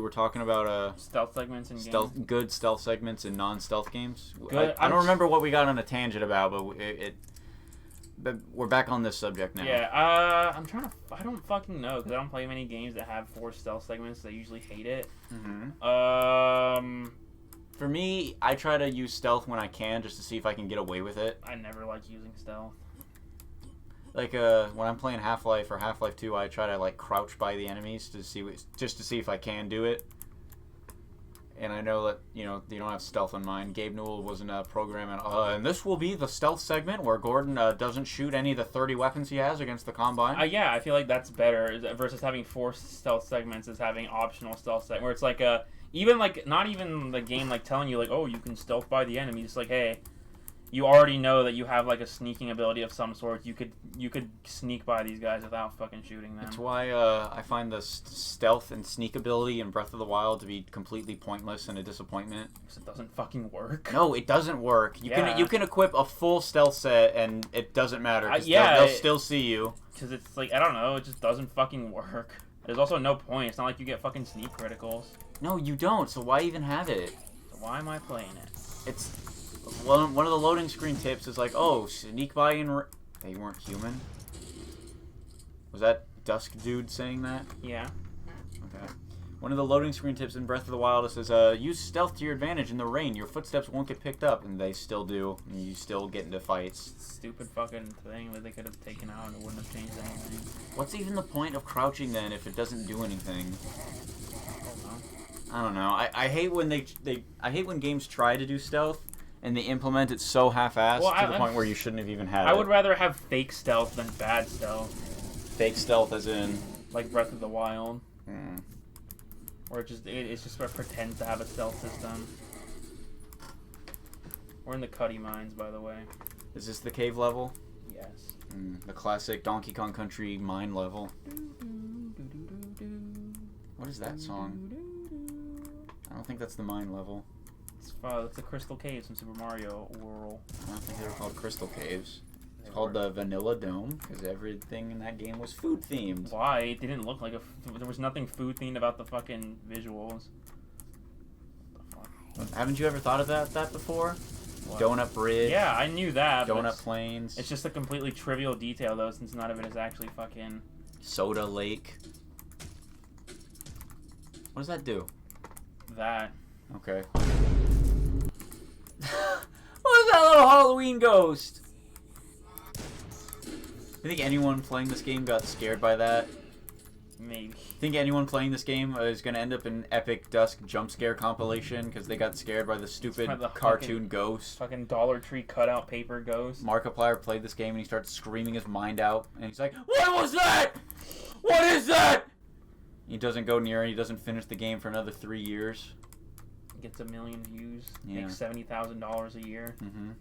were talking about stealth segments in stealth, games. good stealth segments in non-stealth games. Good. I don't remember what we got on a tangent about, but we're back on this subject now. Yeah, I don't fucking know, because I don't play many games that have 4 stealth segments. I usually hate it. For me, I try to use stealth when I can, just to see if I can get away with it. I never like using stealth. Like when I'm playing Half-Life or Half-Life 2, I try to like crouch by the enemies to see if I can do it. And I know that you don't have stealth in mind. Gabe Newell wasn't programming. And this will be the stealth segment where Gordon doesn't shoot any of the 30 weapons he has against the Combine. Yeah, I feel like that's better versus having 4 stealth segments as having optional stealth segment where it's like even like not even the game like telling you like, oh, you can stealth by the enemy. It's like, hey, you already know that you have like a sneaking ability of some sort. You could sneak by these guys without fucking shooting them. That's why I find the stealth and sneak ability in Breath of the Wild to be completely pointless and a disappointment. Because it doesn't fucking work. No, it doesn't work. You can equip a full stealth set and it doesn't matter. They'll still see you. Because it's like, I don't know, it just doesn't fucking work. There's also no point. It's not like you get fucking sneak criticals. No, you don't. So why even have it? So why am I playing it? It's one of the loading screen tips is like, oh, sneak by and they weren't human. Was that Dusk dude saying that? Yeah. Okay. One of the loading screen tips in Breath of the Wild says, use stealth to your advantage in the rain. Your footsteps won't get picked up, and they still do. And you still get into fights. Stupid fucking thing that they could have taken out and it wouldn't have changed anything. What's even the point of crouching then if it doesn't do anything? I don't know. I hate when I hate when games try to do stealth and they implement it so half-assed to the point where you shouldn't have even had it. I would rather have fake stealth than bad stealth. Fake stealth as in? Like Breath of the Wild. Or it's just where it pretends to have a stealth system. We're in the Cuddy Mines, by the way. Is this the cave level? Yes. The classic Donkey Kong Country mine level. What is that song? I don't think that's the mine level. It's the Crystal Caves from Super Mario World. I don't think they were called Crystal Caves. It's called the Vanilla Dome because everything in that game was food themed. Why? It didn't look like there was nothing food themed about the fucking visuals. What the fuck? Haven't you ever thought of that before? What? Donut Bridge. Yeah, I knew that. Donut Plains. It's just a completely trivial detail though, since none of it is actually fucking. Soda Lake. What does that do? That. Okay. What is that little Halloween ghost? I think anyone playing this game got scared by that. Maybe. Think anyone playing this game is going to end up in epic Dusk jump scare compilation because they got scared by the stupid cartoon ghost. Fucking Dollar Tree cutout paper ghost. Markiplier played this game and he started screaming his mind out. And he's like, what was that? What is that? He doesn't go near it. He doesn't finish the game for another 3 years. Gets 1 million views. Yeah. Makes $70,000 a year. Mm-hmm.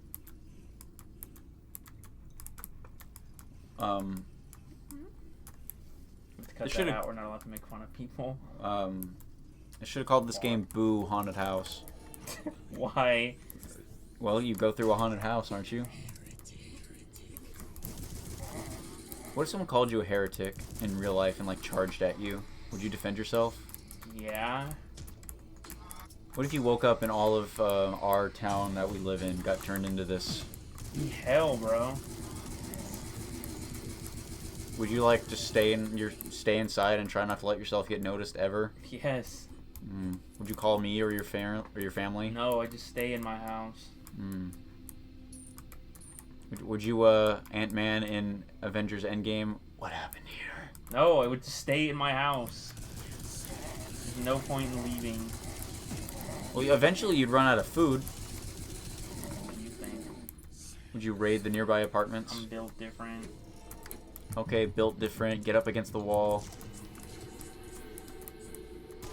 Cut that out. We're not allowed to make fun of people. I should have called this game Boo Haunted House. Why? Well, you go through a haunted house, aren't you? What if someone called you a heretic in real life and like charged at you? Would you defend yourself? Yeah. What if you woke up and all of our town that we live in got turned into this? Hell, bro. Would you like to stay inside and try not to let yourself get noticed ever? Yes. Would you call me or your family? No, I just stay in my house. Would you Ant-Man in Avengers Endgame? What happened here? No, I would just stay in my house. There's no point in leaving. Well, eventually you'd run out of food. What do you think? Would you raid the nearby apartments? I'm built different. Okay, built different. Get up against the wall.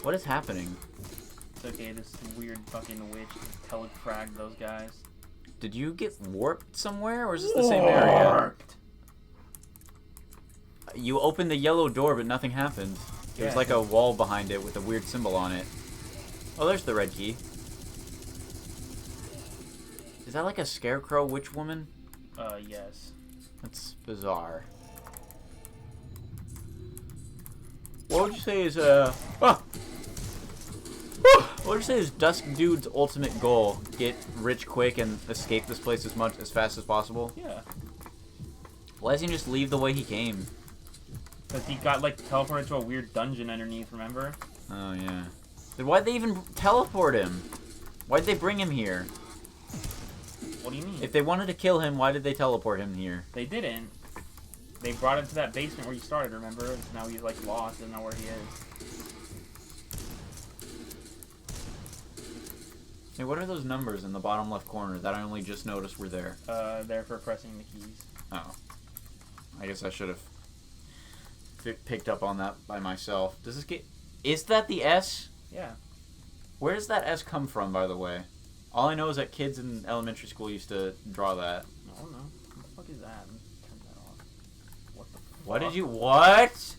What is happening? It's okay, this weird fucking witch telefragged those guys. Did you get warped somewhere, or is this the same area? You opened the yellow door, but nothing happened. There's like a wall behind it with a weird symbol on it. Oh, there's the red key. Is that like a scarecrow witch woman? Yes. That's bizarre. What would you say is, What would you say is Dusk Dude's ultimate goal? Get rich quick and escape this place as fast as possible? Yeah. Why doesn't he just leave the way he came? Because he got, like, teleported to a weird dungeon underneath, remember? Oh, yeah. Then why'd they even teleport him? Why'd they bring him here? What do you mean? If they wanted to kill him, why did they teleport him here? They didn't. They brought him to that basement where he started, remember? Now he's, like, lost and know where he is. Hey, what are those numbers in the bottom left corner that I only just noticed were there? They're for pressing the keys. Oh. I guess I should have picked up on that by myself. Does this get... Is that the S? Yeah. Where does that S come from, by the way? All I know is that kids in elementary school used to draw that. I don't know. What the fuck is that? Turn that off. What the fuck? What did you... What?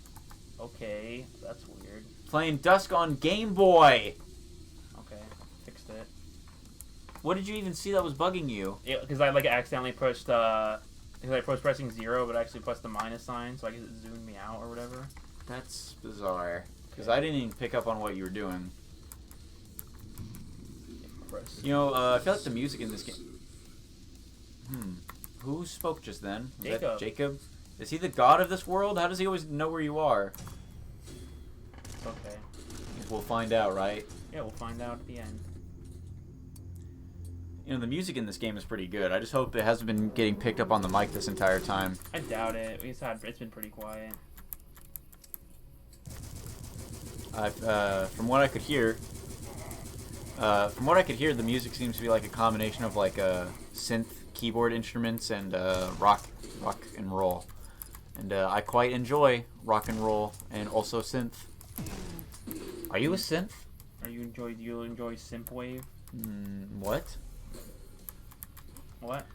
Okay, that's weird. Playing Dusk on Game Boy. Okay, fixed it. What did you even see that was bugging you? Yeah, because I like accidentally pushed because I was pressing 0, but I actually pressed the minus sign, so I guess it zoomed me out or whatever. That's bizarre. Because I didn't even pick up on what you were doing. You know, I feel like the music in this game... Who spoke just then? Was Jacob. that Jacob? Is he the god of this world? How does he always know where you are? It's okay. We'll find out, right? Yeah, we'll find out at the end. You know, the music in this game is pretty good. I just hope it hasn't been getting picked up on the mic this entire time. I doubt it. It's been pretty quiet. From what I could hear... the music seems to be like a combination of like synth keyboard instruments and rock and roll. And I quite enjoy rock and roll and also synth. Are you a synth? Do you enjoy synthwave? What? What?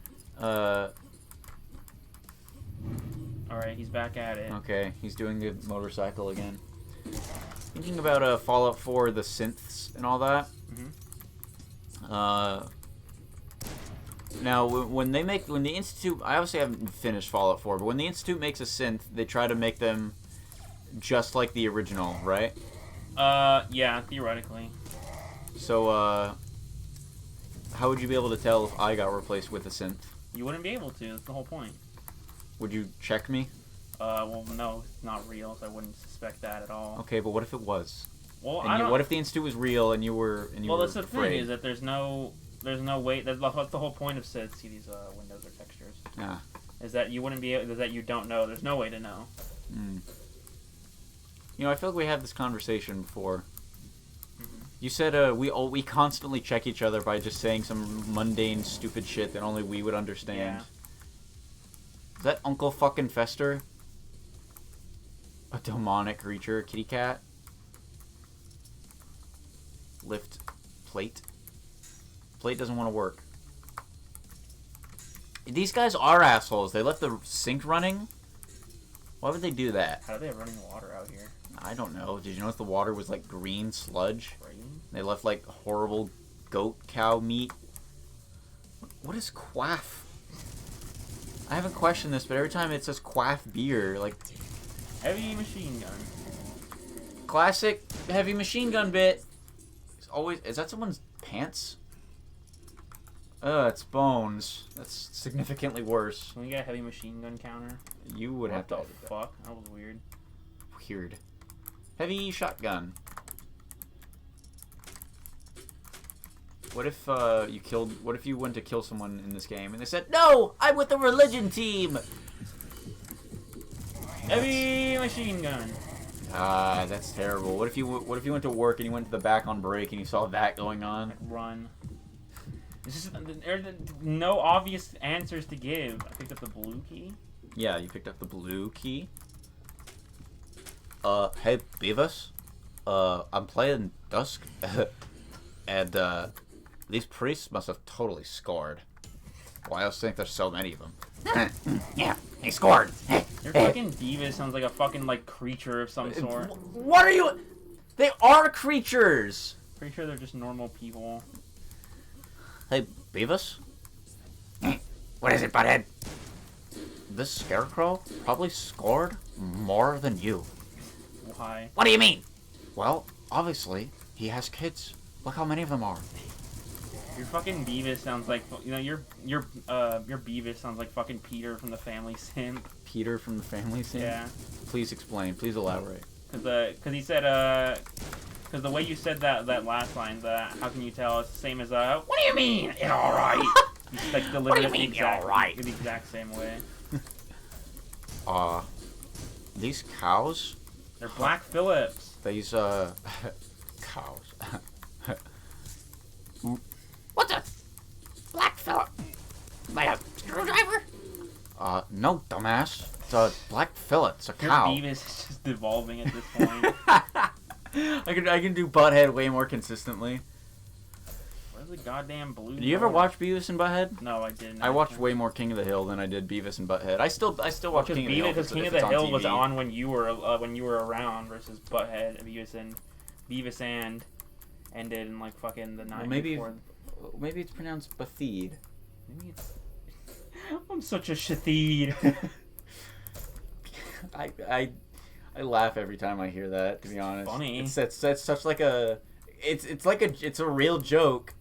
Alright, he's back at it. Okay, he's doing the motorcycle again. Thinking about Fallout 4, the synths and all that. Now, when the Institute, I obviously haven't finished Fallout 4, but when the Institute makes a synth, they try to make them just like the original, right? Yeah, theoretically. So, how would you be able to tell if I got replaced with a synth? You wouldn't be able to, that's the whole point. Would you check me? Well, no, it's not real, so I wouldn't suspect that at all. Okay, but what if it was? Well, What if the Institute was real and you were Well, that's the afraid? thing, is that there's no way, that's the whole point of Sid, see these windows or textures. Yeah. Is that you wouldn't be able, is that you don't know, there's no way to know. You know, I feel like we had this conversation before. You said we constantly check each other by just saying some mundane, stupid shit that only we would understand. Yeah. Is that Uncle fucking Fester? A demonic creature, kitty cat? Lift plate. Plate doesn't want to work. These guys are assholes. They left the sink running. Why would they do that? How do they have running water out here? I don't know. Did you notice the water was like green sludge? Rain? They left like horrible goat cow meat. What is quaff? I haven't questioned this, but every time it says quaff beer, like Heavy machine gun. classic heavy machine gun bit. It's always, is that someone's pants? It's bones. That's significantly worse. Can we get a heavy machine gun counter? You would have to. What the fuck? That was weird. Weird. Heavy shotgun. What if what if you went to kill someone in this game and they said, "No, I'm with the religion team." Heavy machine gun. Ah, that's terrible. What if you went to work and you went to the back on break and you saw that going on? Run. There's no obvious answers to give. I picked up the blue key. Yeah, you picked up the blue key. Hey, Beavis. I'm playing Dusk, and these priests must have totally scored. Why else think there's so many of them? Yeah, he scored. Your fucking Beavis sounds like a fucking like creature of some sort. What are you? They are creatures. Pretty sure they're just normal people. Hey, Beavis. What is it, butthead? This scarecrow probably scored more than you. Why? What do you mean? Well, obviously, he has kids Look how many of them are. Your fucking Beavis sounds like your Beavis sounds like fucking Peter from the Family Sim. Peter from the Family Sim? Yeah. Please explain. Please elaborate. Cause he said cause the way you said that last line, how can you tell, it's the same as what do you mean? It's alright. You like delivered it the exact same way. These cows? They're Black Phillips. These cows. What the? Black Phillip? By a screwdriver? No, dumbass. It's a Black Phillip. It's a Your cow. Beavis is just devolving at this point. I can do Butthead way more consistently. Where's the goddamn blue? Did you ever watch Beavis and Butthead? No, I didn't. I watched way more King of the Hill than I did Beavis and Butthead. I still watch King of the Hill. Because King of the Hill was on when you were around versus Butthead, Beavis and ended in like fucking the night before. Maybe it's pronounced Bathed. Maybe it's. I'm such a shatheed. I laugh every time I hear that. To be honest, funny. It's such like a. It's a real joke.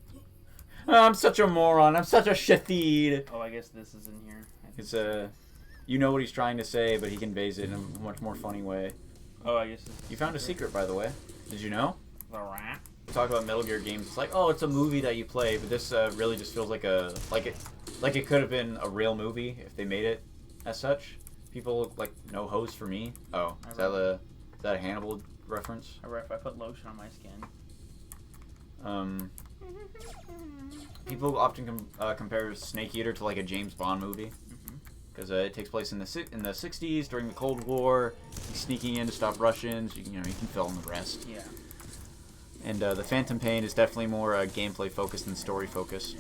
Oh, I'm such a moron. I'm such a shatheed. Oh, I guess this is in here. It's you know what he's trying to say, but he conveys it in a much more funny way. Oh, I guess. You found a secret, by the way. Did you know? The rat. We talk about Metal Gear games. It's like, oh, it's a movie that you play, but this really just feels like it could have been a real movie if they made it as such. People like no hose for me. Oh, is that a Hannibal reference? If I put lotion on my skin. People often compare Snake Eater to like a James Bond movie because it takes place in the 60s during the Cold War. He's sneaking in to stop Russians. You can fill in the rest. Yeah. And the Phantom Pain is definitely more gameplay focused than story focused.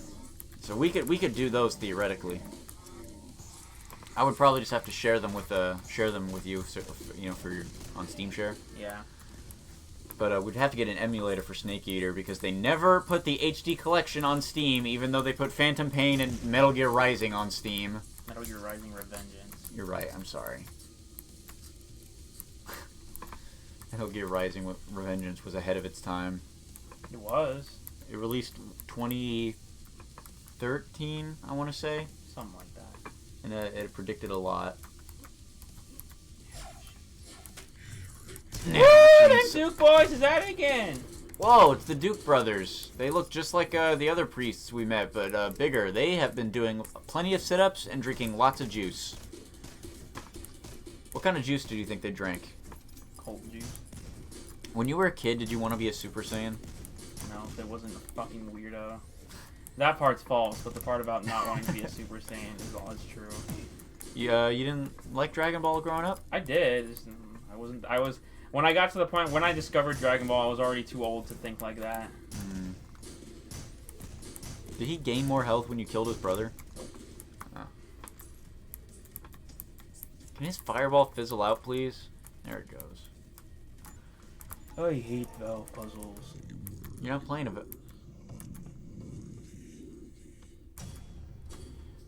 So we could do those theoretically. I would probably just have to share them with you, for on Steam Share. Yeah. But we'd have to get an emulator for Snake Eater because they never put the HD collection on Steam, even though they put Phantom Pain and Metal Gear Rising on Steam. Metal Gear Rising Revengeance. You're right. I'm sorry. Metal Gear Rising Revengeance was ahead of its time. It was. It released 2013, I want to say. Something like that. And it predicted a lot. Woo! Them Duke boys is at it again! Whoa, it's the Duke brothers. They look just like the other priests we met, but bigger. They have been doing plenty of sit-ups and drinking lots of juice. What kind of juice do you think they drank? Cold juice. When you were a kid, did you want to be a Super Saiyan? No, if it wasn't a fucking weirdo. That part's false, but the part about not wanting to be a Super Saiyan is all that's true. You didn't like Dragon Ball growing up? I did. I was when I got to the point when I discovered Dragon Ball, I was already too old to think like that. Did he gain more health when you killed his brother? Oh. Can his fireball fizzle out, please? There it goes. I hate valve puzzles. You're not playing of it.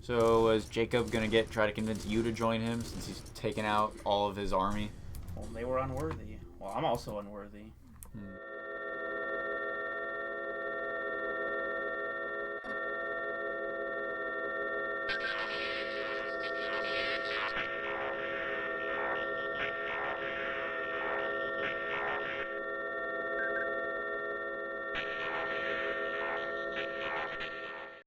So is Jacob gonna try to convince you to join him since he's taken out all of his army? Well, they were unworthy. Well, I'm also unworthy.